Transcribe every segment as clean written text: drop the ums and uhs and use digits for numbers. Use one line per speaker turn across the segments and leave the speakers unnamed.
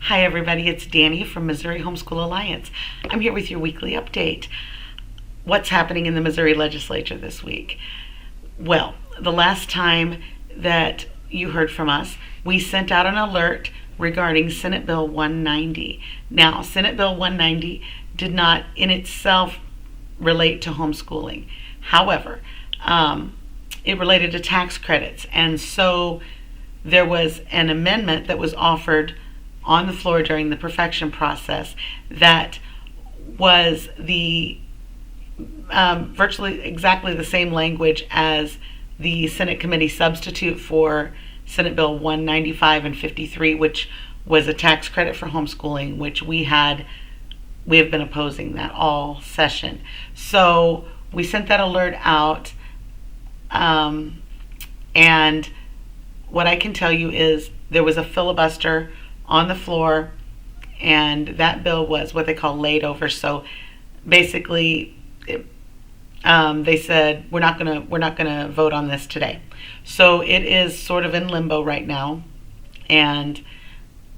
Hi, everybody. It's Danny from Missouri Homeschool Alliance. I'm here with your weekly update. What's happening in the Missouri legislature this week? Well, the last time that you heard from us, we sent out an alert regarding Senate Bill 190. Now, Senate Bill 190 did not in itself relate to homeschooling. However, it related to tax credits. And so there was an amendment that was offered on the floor during the perfection process that was the virtually exactly the same language as the Senate committee substitute for Senate Bill 195 and 53, which was a tax credit for homeschooling, which we have been opposing that all session. So we sent that alert out, and what I can tell you is there was a filibuster on the floor, and that bill was what they call laid over. So basically, they said we're not gonna vote on this today. So it is sort of in limbo right now, and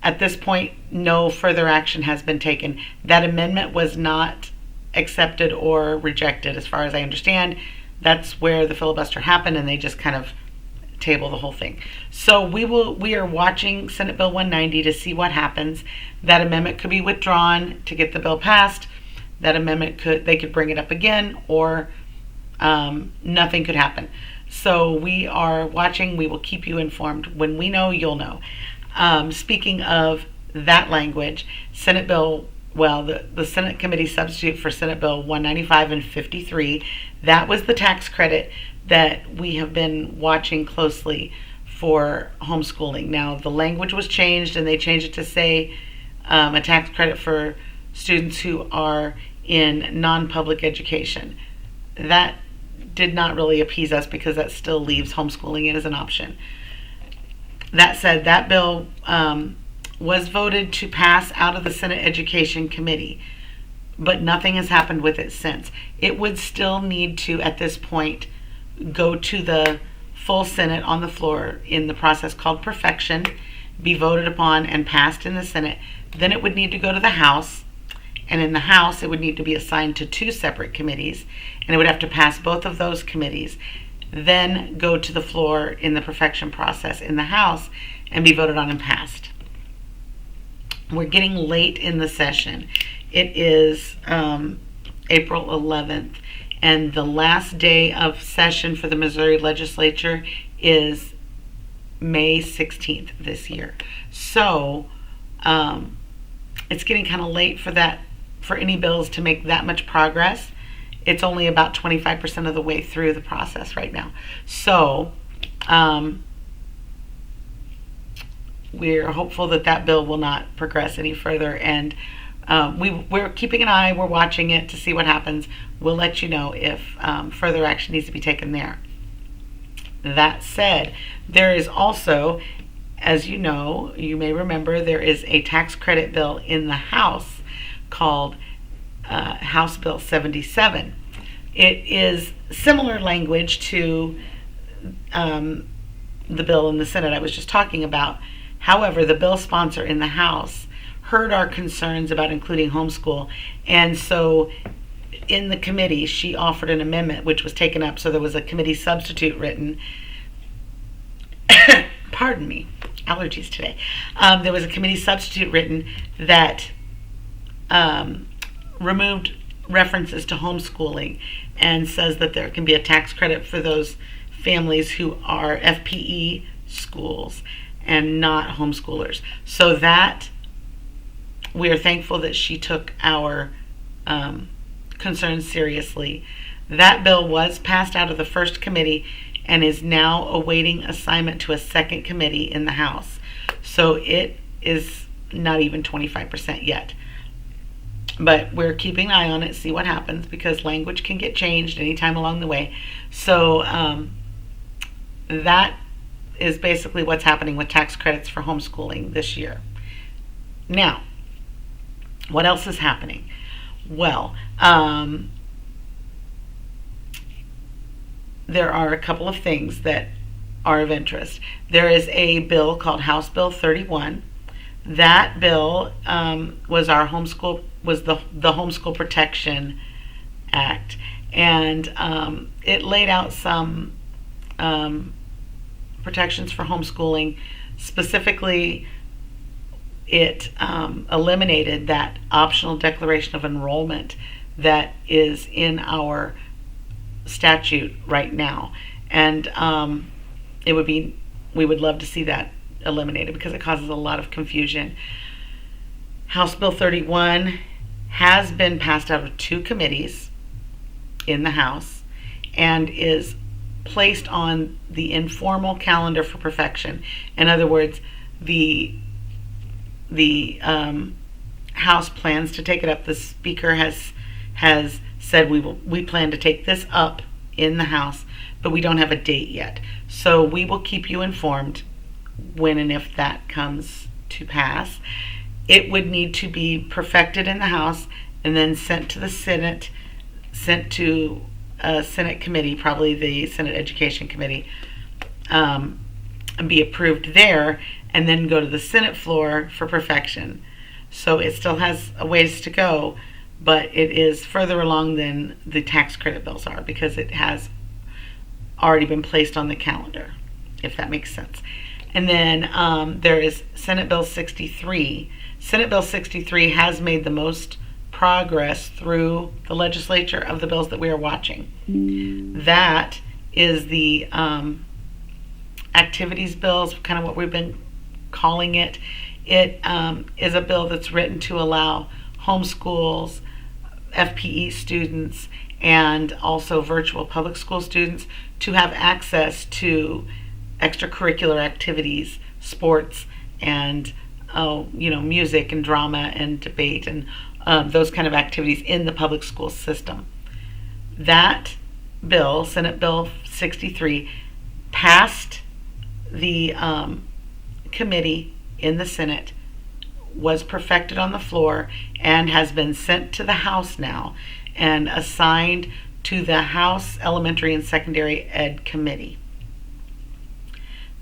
at this point, no further action has been taken. That amendment was not accepted or rejected, as far as I understand. That's where the filibuster happened, and they just kind of table the whole thing. So we are watching Senate Bill 190 to see what happens. That amendment could be withdrawn to get the bill passed. That amendment they could bring it up again, or nothing could happen. So we are watching. We will keep you informed. When we know, you'll know. Speaking of that language, the Senate committee substitute for Senate Bill 195 and 53, that was the tax credit that we have been watching closely for homeschooling. Now, the language was changed, and they changed it to say a tax credit for students who are in non-public education. That did not really appease us because that still leaves homeschooling in as an option. That said, that bill was voted to pass out of the Senate Education Committee, but nothing has happened with it since. It would still need to, at this point, go to the full Senate on the floor in the process called perfection, be voted upon and passed in the Senate. Then it would need to go to the House, and in the House it would need to be assigned to two separate committees, and it would have to pass both of those committees, then go to the floor in the perfection process in the House and be voted on and passed. We're getting late in the session. It is April 11th, and the last day of session for the Missouri legislature is May 16th this year. So it's getting kind of late for any bills to make that much progress. It's only about 25% of the way through the process right now. So we're hopeful that bill will not progress any further, and we're keeping an eye. We're watching it to see what happens. We'll let you know if further action needs to be taken there. That said, there is also, as you know, you may remember, there is a tax credit bill in the House called House Bill 77. It is similar language to the bill in the Senate I was just talking about. However, the bill sponsor in the House heard our concerns about including homeschool, and so in the committee she offered an amendment which was taken up. So there was a committee substitute written pardon me, allergies today. There was a committee substitute written that removed references to homeschooling and says that there can be a tax credit for those families who are FPE schools and not homeschoolers. So that we are thankful that she took our concerns seriously. That bill was passed out of the first committee and is now awaiting assignment to a second committee in the House. So it is not even 25% yet. But we're keeping an eye on it, see what happens, because language can get changed anytime along the way. So that is basically what's happening with tax credits for homeschooling this year. Now, what else is happening? Well, there are a couple of things that are of interest. There is a bill called House Bill 31 That bill was our homeschool was the Homeschool Protection Act, and it laid out some protections for homeschooling. Specifically, it eliminated that optional declaration of enrollment that is in our statute right now, and we would love to see that eliminated because it causes a lot of confusion. House Bill 31 has been passed out of two committees in the House and is placed on the informal calendar for perfection. In other words, the House plans to take it up. The Speaker has said we plan to take this up in the House, but we don't have a date yet. So we will keep you informed when and if that comes to pass. It would need to be perfected in the House and then sent to the Senate, sent to a Senate committee, probably the Senate Education Committee, and be approved there, and then go to the Senate floor for perfection. So it still has a ways to go, but it is further along than the tax credit bills are because it has already been placed on the calendar, if that makes sense. And then there is Senate Bill 63. Senate Bill 63 has made the most progress through the legislature of the bills that we are watching. That is the activities bills, kind of what we've been calling it. It is a bill that's written to allow homeschools, FPE students, and also virtual public school students to have access to extracurricular activities, sports, and music and drama and debate and those kind of activities in the public school system. That bill, Senate Bill 63, passed the committee in the Senate, was perfected on the floor, and has been sent to the House now and assigned to the House Elementary and Secondary Ed Committee.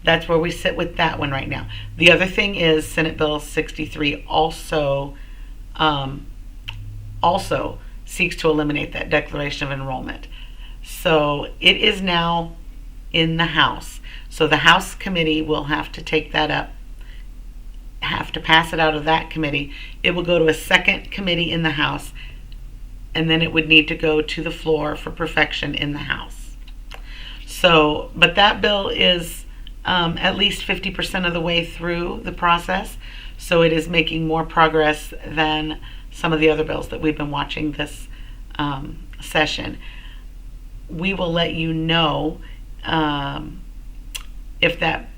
That's where we sit with that one right now. The other thing is Senate Bill 63 also seeks to eliminate that declaration of enrollment. So it is now in the House. So the House committee will have to take that up, have to pass it out of that committee. It will go to a second committee in the House, and then it would need to go to the floor for perfection in the House. So, but that bill is at least 50% of the way through the process, so it is making more progress than some of the other bills that we've been watching this session. We will let you know if that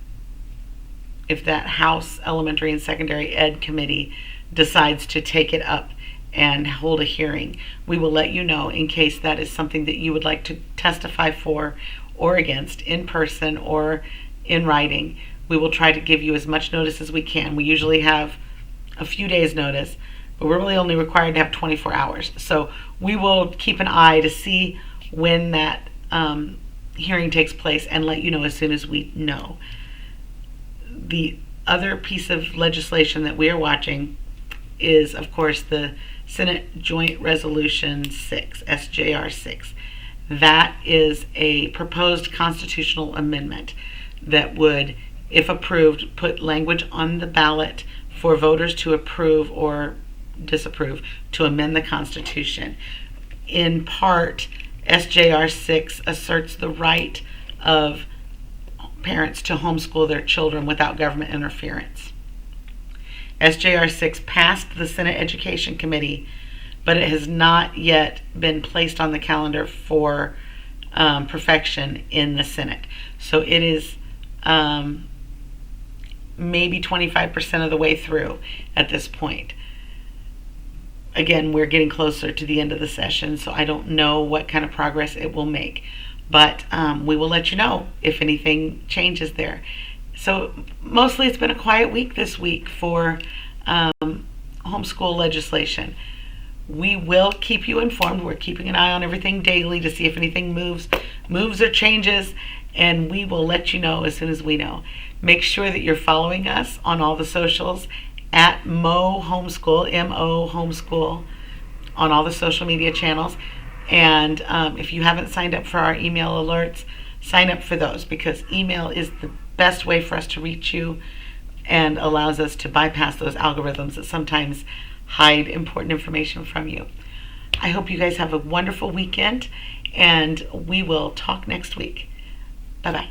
House Elementary and Secondary Ed Committee decides to take it up and hold a hearing. We will let you know in case that is something that you would like to testify for or against in person or in writing. We will try to give you as much notice as we can. We usually have a few days notice, but we're really only required to have 24 hours. So we will keep an eye to see when that hearing takes place and let you know as soon as we know. The other piece of legislation that we are watching is, of course, the Senate Joint Resolution 6, SJR 6. That is a proposed constitutional amendment that would, if approved, put language on the ballot for voters to approve or disapprove to amend the Constitution. In part, SJR 6 asserts the right of parents to homeschool their children without government interference. SJR 6 passed the Senate Education Committee, but it has not yet been placed on the calendar for perfection in the Senate. So it is maybe 25% of the way through at this point. Again, we're getting closer to the end of the session, so I don't know what kind of progress it will make. But we will let you know if anything changes there. So mostly it's been a quiet week this week for homeschool legislation. We will keep you informed. We're keeping an eye on everything daily to see if anything moves or changes, and we will let you know as soon as we know. Make sure that you're following us on all the socials at Mo Homeschool, M-O Homeschool, on all the social media channels. And if you haven't signed up for our email alerts, sign up for those, because email is the best way for us to reach you and allows us to bypass those algorithms that sometimes hide important information from you. I hope you guys have a wonderful weekend, and we will talk next week. Bye-bye.